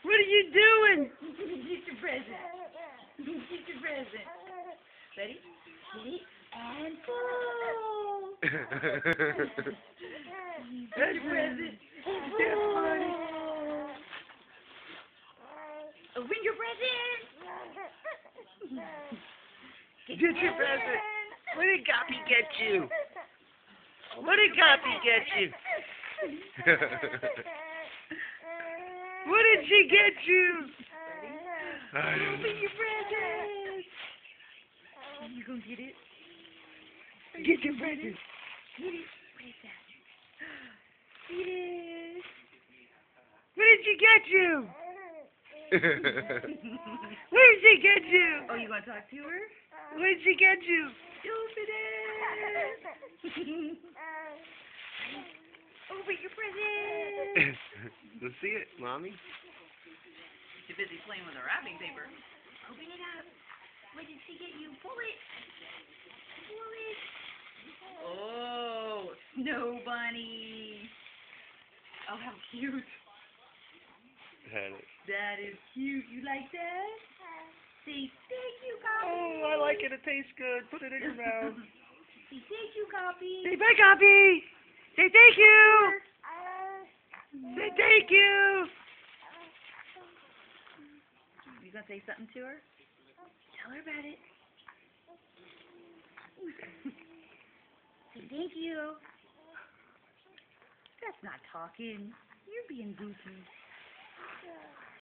What are you doing? Get your present. Get your present. Ready? Ready? And pull. Get your present. That's funny. Open your present. Get your present. What did Goppy get you? What did Goppy get you? What did she get you? Open your present. You gonna get it? Get your present. Get it. What is that? Get it. What did she get you? What did she get you? Oh, you want to talk to her? What did she get you? Open it. Open your present. Let's see it, Mommy. She's busy playing with the wrapping paper. Open it up. What did she get you? Pull it. Pull it. Oh, snow bunny. Oh, how cute. That is cute. You like that? Say thank you, Copy. Oh, I like it. It tastes good. Put it in your mouth. Say thank you, Copy. Say bye, Goppy. Say thank you. Say thank you. You gonna say something to her? Tell her about it. Say thank you. That's not talking. You're being goofy.